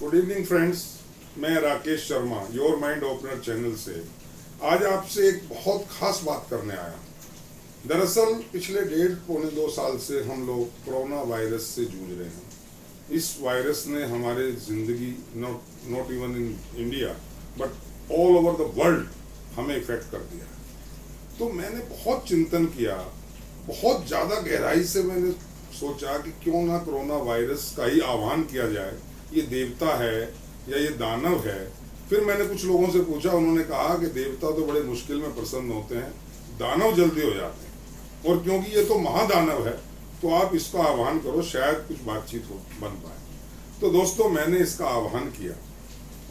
Good evening friends, मैं Rakesh Sharma your mind opener channel से आज आपसे एक बहुत खास बात करने आया। दरअसल पिछले 1.5-2 साल से हम लोग कोरोना वायरस से जूझ रहे हैं। इस वायरस ने हमारे ज़िंदगी not even in India but all over the world हमें इफेक्ट कर दिया है। तो मैंने बहुत चिंतन किया, बहुत ज़्यादा गहराई से मैंने सोचा कि क्यों ना कोरोना वायरस का ही आह्वान किया जाए। ये देवता है या ये दानव है। फिर मैंने कुछ लोगों से पूछा, उन्होंने कहा कि देवता तो बड़े मुश्किल में प्रसन्न होते हैं, दानव जल्दी हो जाते हैं, और क्योंकि ये तो महादानव है तो आप इसका आह्वान करो, शायद कुछ बातचीत हो बन पाए। तो दोस्तों, मैंने इसका आह्वान किया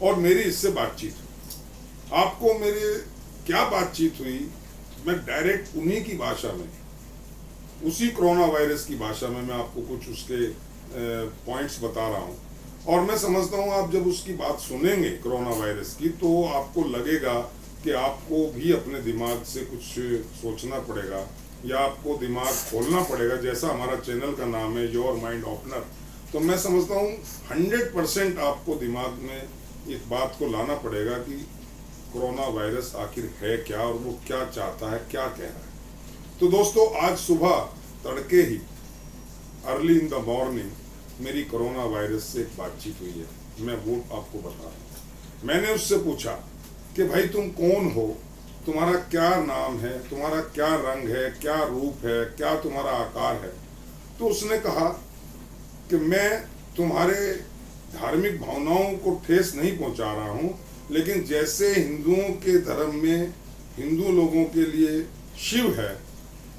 और मेरी इससे बातचीत हुई। आपको मेरे क्या बातचीत हुई, मैं डायरेक्ट उन्हीं की भाषा में, उसी कोरोना वायरस की भाषा में मैं आपको कुछ उसके पॉइंट्स बता रहा हूँ। और मैं समझता हूँ आप जब उसकी बात सुनेंगे कोरोना वायरस की, तो आपको लगेगा कि आपको भी अपने दिमाग से कुछ सोचना पड़ेगा या आपको दिमाग खोलना पड़ेगा। जैसा हमारा चैनल का नाम है योर माइंड ओपनर, तो मैं समझता हूँ 100% आपको दिमाग में इस बात को लाना पड़ेगा कि कोरोना वायरस आखिर है क्या और वो क्या चाहता है, क्या कह रहा है। तो दोस्तों, आज सुबह तड़के ही अर्ली इन द मॉर्निंग मेरी कोरोना वायरस से एक बातचीत हुई है। मैं वो आपको बता रहा हूँ। मैंने उससे पूछा कि भाई तुम कौन हो, तुम्हारा क्या नाम है, तुम्हारा क्या रंग है, क्या रूप है, क्या तुम्हारा आकार है। तो उसने कहा कि मैं तुम्हारे धार्मिक भावनाओं को ठेस नहीं पहुंचा रहा हूं, लेकिन जैसे हिंदुओं के धर्म में हिंदू लोगों के लिए शिव है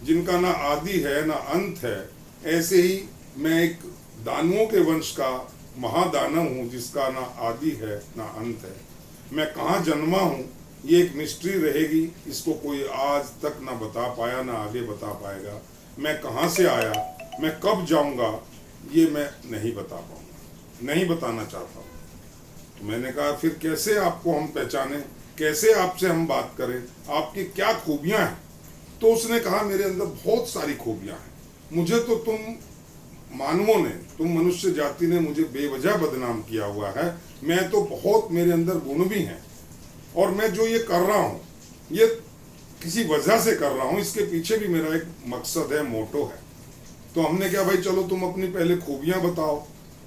जिनका ना आदि है ना अंत है, ऐसे ही मैं एक दानवों के वंश का महादानव हूँ जिसका ना आदि है ना अंत है। मैं कहाँ जन्मा हूँ ये एक मिस्ट्री रहेगी, इसको कोई आज तक ना बता पाया ना आगे बता पाएगा। मैं कहाँ से आया, मैं कब जाऊँगा, ये मैं नहीं बता पाऊँगा, नहीं बताना चाहता हूँ। तो मैंने कहा फिर कैसे आपको हम पहचानें, कैसे आपसे हम बात करें, आपकी क्या खूबियाँ हैं। तो उसने कहा मेरे अंदर बहुत सारी खूबियाँ हैं। मुझे तो तुम मानवों ने, तुम मनुष्य जाति ने मुझे बेवजह बदनाम किया हुआ है। मैं तो बहुत, मेरे अंदर गुण भी हैं, और मैं जो ये कर रहा हूँ ये किसी वजह से कर रहा हूँ, इसके पीछे भी मेरा एक मकसद है, मोटो है। तो हमने क्या, भाई चलो तुम अपनी पहले खूबियां बताओ।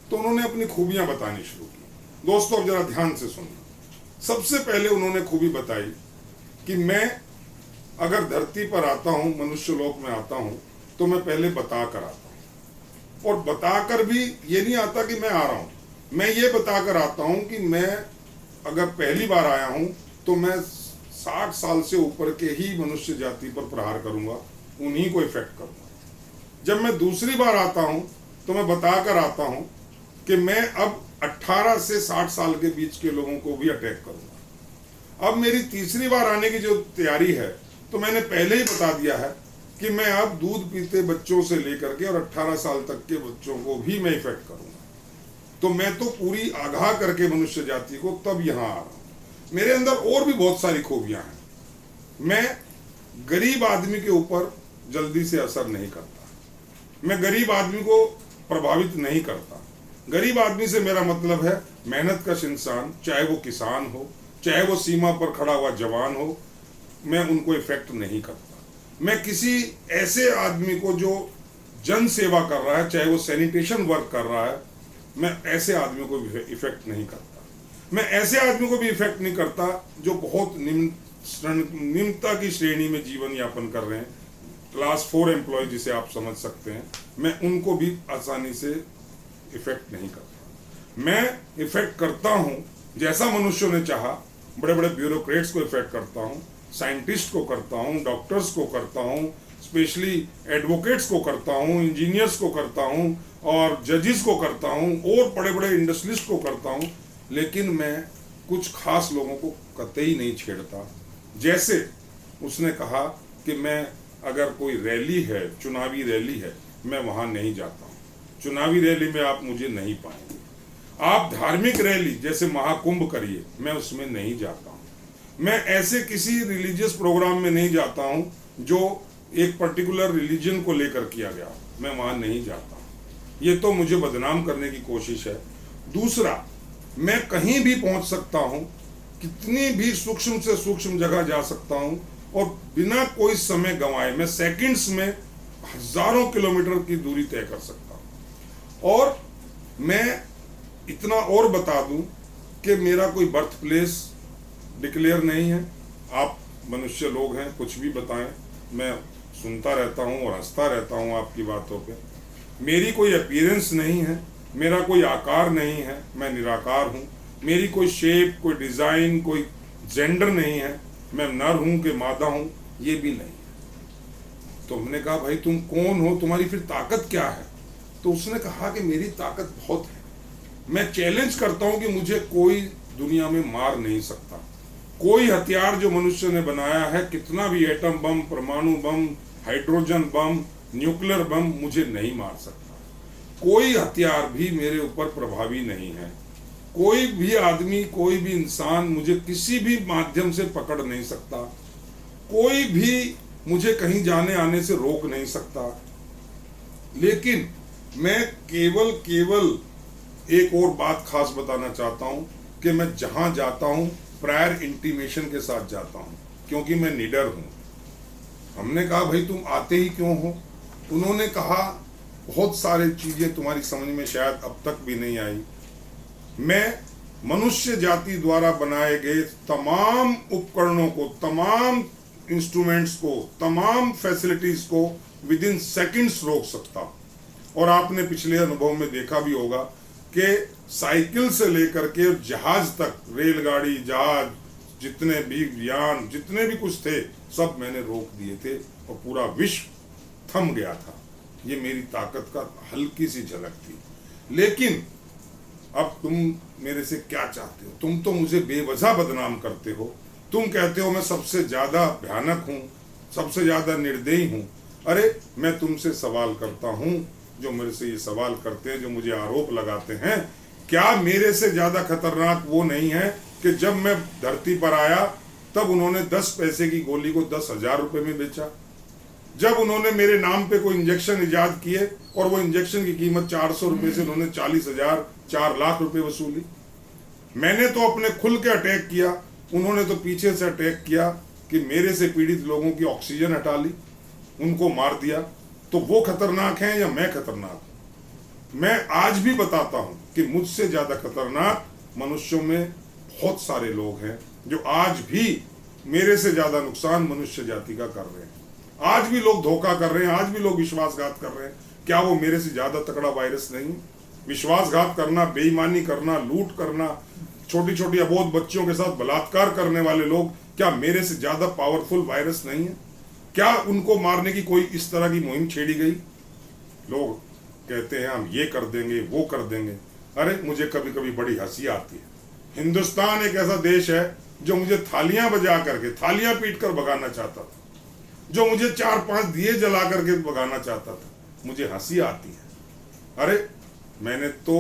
तो उन्होंने अपनी खूबियां बतानी शुरू की। दोस्तों, अब जरा ध्यान से सुनना। सबसे पहले उन्होंने खूबी बताई कि मैं अगर धरती पर आता हूँ, मनुष्य लोक में आता हूँ, तो मैं पहले बता कर आता हूँ। और बताकर भी ये नहीं आता कि मैं आ रहा हूँ, मैं ये बताकर आता हूँ कि मैं अगर पहली बार आया हूँ तो मैं 60 साल से ऊपर के ही मनुष्य जाति पर प्रहार करूंगा, उन्हीं को इफेक्ट करूंगा। जब मैं दूसरी बार आता हूँ तो मैं बताकर आता हूँ कि मैं अब 18 से 60 साल के बीच के लोगों को भी अटैक करूंगा। अब मेरी तीसरी बार आने की जो तैयारी है, तो मैंने पहले ही बता दिया है कि मैं अब दूध पीते बच्चों से लेकर के और 18 साल तक के बच्चों को भी मैं इफेक्ट करूंगा। तो मैं तो पूरी आगाह करके मनुष्य जाति को तब यहां आ रहा हूं। मेरे अंदर और भी बहुत सारी खूबियां हैं। मैं गरीब आदमी के ऊपर जल्दी से असर नहीं करता, मैं गरीब आदमी को प्रभावित नहीं करता। गरीब आदमी से मेरा मतलब है मेहनतकश इंसान, चाहे वो किसान हो, चाहे वो सीमा पर खड़ा हुआ जवान हो, मैं उनको इफेक्ट नहीं करता। मैं किसी ऐसे आदमी को जो जन सेवा कर रहा है, चाहे वो सैनिटेशन वर्क कर रहा है, मैं ऐसे आदमी को भी इफेक्ट नहीं करता। मैं ऐसे आदमी को भी इफेक्ट नहीं करता जो बहुत निम्नता की श्रेणी में जीवन यापन कर रहे हैं, क्लास 4 एम्प्लॉय जिसे आप समझ सकते हैं, मैं उनको भी आसानी से इफेक्ट नहीं करता। मैं इफेक्ट करता हूँ जैसा मनुष्यों ने चाहा, बड़े बड़े ब्यूरोक्रेट्स को इफेक्ट करता हूँ, साइंटिस्ट को करता हूँ, डॉक्टर्स को करता हूँ, स्पेशली एडवोकेट्स को करता हूँ, इंजीनियर्स को करता हूँ, और जजेस को करता हूँ, और बड़े बड़े इंडस्ट्रियलिस्ट को करता हूँ। लेकिन मैं कुछ खास लोगों को कतई नहीं छेड़ता। जैसे उसने कहा कि मैं अगर कोई रैली है, चुनावी रैली है, मैं वहाँ नहीं जाता हूँ। चुनावी रैली में आप मुझे नहीं पाएंगे। आप धार्मिक रैली जैसे महाकुंभ करिए, मैं उसमें नहीं जाता हूँ। मैं ऐसे किसी रिलीजियस प्रोग्राम में नहीं जाता हूँ जो एक पर्टिकुलर रिलीजन को लेकर किया गया, मैं वहाँ नहीं जाता हूँ। ये तो मुझे बदनाम करने की कोशिश है। दूसरा, मैं कहीं भी पहुंच सकता हूं, कितनी भी सूक्ष्म से सूक्ष्म जगह जा सकता हूं, और बिना कोई समय गंवाए मैं सेकंड्स में हजारों किलोमीटर की दूरी तय कर सकता हूं। और मैं इतना और बता दूं कि मेरा कोई बर्थ प्लेस डिक्लेयर नहीं है। आप मनुष्य लोग हैं, कुछ भी बताएं, मैं सुनता रहता हूं और हंसता रहता हूं आपकी बातों पे। मेरी कोई अपीयरेंस नहीं है, मेरा कोई आकार नहीं है, मैं निराकार हूं। मेरी कोई शेप, कोई डिजाइन, कोई जेंडर नहीं है, मैं नर हूं कि मादा हूं, ये भी नहीं है। तो हमने कहा भाई तुम कौन हो, तुम्हारी फिर ताकत क्या है? तो उसने कहा कि मेरी ताकत बहुत है, मैं चैलेंज करता हूं कि मुझे कोई दुनिया में मार नहीं सकता। कोई हथियार जो मनुष्य ने बनाया है, कितना भी एटम बम, परमाणु बम, हाइड्रोजन बम, न्यूक्लियर बम, मुझे नहीं मार सकता। कोई हथियार भी मेरे ऊपर प्रभावी नहीं है। कोई भी आदमी, कोई भी इंसान मुझे किसी भी माध्यम से पकड़ नहीं सकता। कोई भी मुझे कहीं जाने आने से रोक नहीं सकता। लेकिन मैं केवल एक और बात खास बताना चाहता हूं कि मैं जहां जाता हूं प्रायर इंटीमेशन के साथ जाता हूं, क्योंकि मैं निडर हूं। हमने कहा भाई तुम आते ही क्यों हो? उन्होंने कहा बहुत सारी चीजें तुम्हारी समझ में शायद अब तक भी नहीं आई। मैं मनुष्य जाति द्वारा बनाए गए तमाम उपकरणों को, तमाम इंस्ट्रूमेंट्स को, तमाम फैसिलिटीज को विद इन सेकेंड्स रोक सकता हूं। और आपने पिछले अनुभव में देखा भी होगा कि साइकिल से लेकर के जहाज तक, रेलगाड़ी, जहाज, जितने भी यान, जितने भी कुछ थे, सब मैंने रोक दिए थे और पूरा विश्व थम गया था। ये मेरी ताकत का हल्की सी झलक थी। लेकिन अब तुम मेरे से क्या चाहते हो? तुम तो मुझे बेवजह बदनाम करते हो। तुम कहते हो मैं सबसे ज्यादा भयानक हूं, सबसे ज्यादा निर्दयी हूं। अरे मैं तुमसे सवाल करता हूं, जो मेरे से ये सवाल करते हैं, जो मुझे आरोप लगाते हैं, क्या मेरे से ज्यादा खतरनाक वो नहीं है कि जब मैं धरती पर आया तब उन्होंने 10 पैसे की गोली को 10,000 रुपए में बेचा। जब उन्होंने मेरे नाम पे कोई इंजेक्शन इजाद किए और वो इंजेक्शन की कीमत 400 रुपए से उन्होंने 40,000, 4 लाख रुपए वसूली। मैंने तो अपने खुल के अटैक किया, उन्होंने तो पीछे से अटैक किया कि मेरे से पीड़ित लोगों की ऑक्सीजन हटा ली, उनको मार दिया। तो वो खतरनाक है या मैं खतरनाक हूं? मैं आज भी बताता हूं कि मुझसे ज्यादा खतरनाक मनुष्यों में बहुत सारे लोग हैं जो आज भी मेरे से ज्यादा नुकसान मनुष्य जाति का कर रहे हैं। आज भी लोग धोखा कर रहे हैं, आज भी लोग विश्वासघात कर रहे हैं। क्या वो मेरे से ज्यादा तगड़ा वायरस नहीं? विश्वासघात करना, बेईमानी करना, लूट करना, छोटी छोटी अबोध बच्चियों के साथ बलात्कार करने वाले लोग क्या मेरे से ज्यादा पावरफुल वायरस नहीं है? क्या उनको मारने की कोई इस तरह की मुहिम छेड़ी गई? लोग कहते हैं हम ये कर देंगे, वो कर देंगे। अरे मुझे कभी कभी बड़ी हंसी आती है। हिंदुस्तान एक ऐसा देश है जो मुझे थालियां बजा करके, थालियां पीट कर भगाना चाहता था, जो मुझे 4-5 दिए जला करके भगाना चाहता था। मुझे हंसी आती है। अरे मैंने तो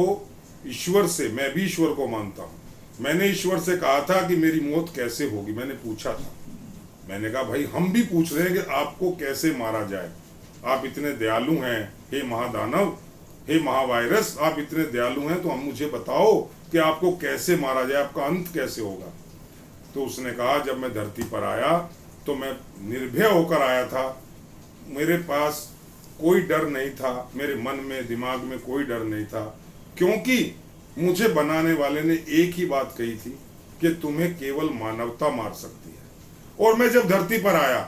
ईश्वर से, मैं भी ईश्वर को मानता हूं, मैंने ईश्वर से कहा था कि मेरी मौत कैसे होगी। मैंने पूछा था, मैंने कहा भाई हम भी पूछ रहे हैं कि आपको कैसे मारा जाए। आप इतने दयालु हैं, हे महादानव, हे महावायरस, आप इतने दयालु हैं तो हम मुझे बताओ कि आपको कैसे मारा जाए, आपका अंत कैसे होगा। तो उसने कहा जब मैं धरती पर आया तो मैं निर्भय होकर आया था, मेरे पास कोई डर नहीं था, मेरे मन में, दिमाग में कोई डर नहीं था, क्योंकि मुझे बनाने वाले ने एक ही बात कही थी कि तुम्हें केवल मानवता मार सकती है। और मैं जब धरती पर आया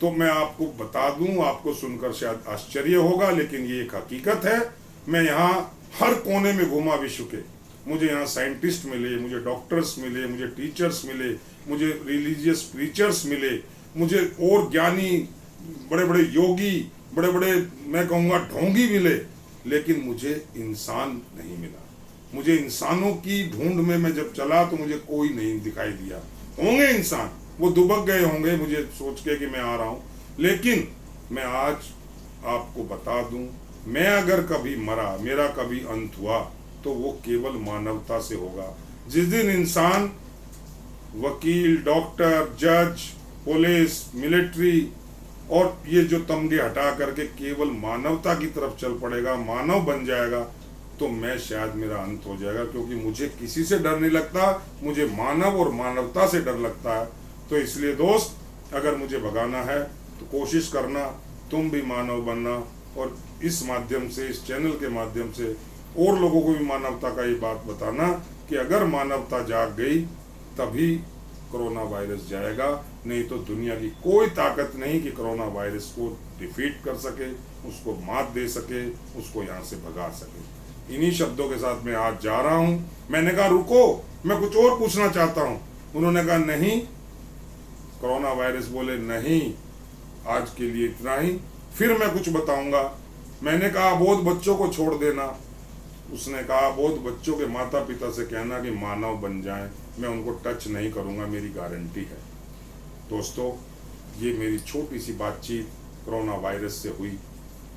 तो मैं आपको बता दूं, आपको सुनकर शायद आश्चर्य होगा, लेकिन ये एक हकीकत है। मैं यहाँ हर कोने में घूमा विश्व के, मुझे यहाँ साइंटिस्ट मिले, मुझे डॉक्टर्स मिले, मुझे टीचर्स मिले, मुझे रिलीजियस प्रीचर्स मिले, मुझे और ज्ञानी, बड़े बड़े योगी, बड़े बड़े मैं कहूँगा ढोंगी मिले, लेकिन मुझे इंसान नहीं मिला। मुझे इंसानों की ढूंढ में मैं जब चला तो मुझे कोई नहीं दिखाई दिया। होंगे इंसान, वो दुबक गए होंगे मुझे सोच के कि मैं आ रहा हूं, लेकिन मैं आज आपको बता दूं, मैं अगर कभी मरा, मेरा कभी अंत हुआ, तो वो केवल मानवता से होगा। जिस दिन इंसान वकील, डॉक्टर, जज, पुलिस, मिलिट्री और ये जो तमगे हटा करके केवल मानवता की तरफ चल पड़ेगा, मानव बन जाएगा, तो मैं शायद मेरा अंत हो जाएगा, क्योंकि मुझे किसी से डर नहीं लगता, मुझे मानव और मानवता से डर लगता है। तो इसलिए दोस्त, अगर मुझे भगाना है तो कोशिश करना तुम भी मानव बनना, और इस माध्यम से, इस चैनल के माध्यम से और लोगों को भी मानवता का ये बात बताना कि अगर मानवता जाग गई तभी कोरोना वायरस जाएगा, नहीं तो दुनिया की कोई ताकत नहीं कि कोरोना वायरस को डिफीट कर सके, उसको मात दे सके, उसको यहाँ से भगा सके। इन्हीं शब्दों के साथ मैं आज जा रहा हूँ। मैंने कहा रुको, मैं कुछ और पूछना चाहता हूँ। उन्होंने कहा नहीं, कोरोना वायरस बोले नहीं, आज के लिए इतना ही, फिर मैं कुछ बताऊंगा। मैंने कहा अबोध बच्चों को छोड़ देना। उसने कहा अबोध बच्चों के माता पिता से कहना कि मानव बन जाएं, मैं उनको टच नहीं करूंगा, मेरी गारंटी है। दोस्तों, ये मेरी छोटी सी बातचीत कोरोना वायरस से हुई।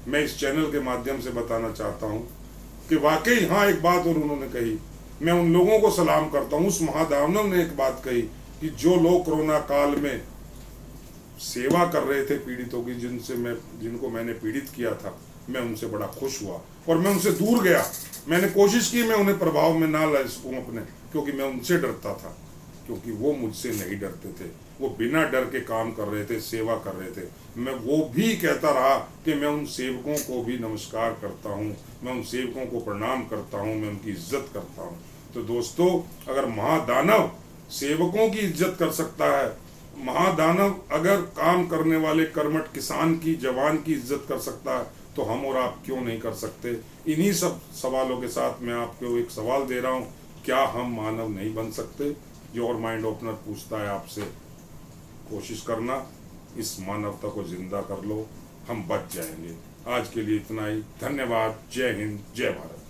मैं इस चैनल के माध्यम से बताना चाहता हूँ कि वाकई हाँ, एक बात और उन्होंने कही, मैं उन लोगों को सलाम करता हूँ। उस महादानव ने एक बात कही कि जो लोग कोरोना काल में सेवा कर रहे थे पीड़ितों की, जिनको मैंने पीड़ित किया था, मैं उनसे बड़ा खुश हुआ और मैं उनसे दूर गया। मैंने कोशिश की मैं उन्हें प्रभाव में ना ला सकूं अपने, क्योंकि मैं उनसे डरता था, क्योंकि वो मुझसे नहीं डरते थे। वो बिना डर के काम कर रहे थे, सेवा कर रहे थे। मैं वो भी कहता रहा कि मैं उन सेवकों को भी नमस्कार करता हूँ, मैं उन सेवकों को प्रणाम करता हूँ, मैं उनकी इज्जत करता हूँ। तो दोस्तों, अगर महादानव सेवकों की इज्जत कर सकता है, महादानव अगर काम करने वाले कर्मठ किसान की, जवान की इज्जत कर सकता है, तो हम और आप क्यों नहीं कर सकते। इन्हीं सब सवालों के साथ मैं आपको एक सवाल दे रहा हूँ, क्या हम मानव नहीं बन सकते? योर माइंड ओपनर पूछता है आपसे। कोशिश करना, इस मानवता को जिंदा कर लो, हम बच जाएंगे। आज के लिए इतना ही। धन्यवाद। जय हिंद, जय भारत।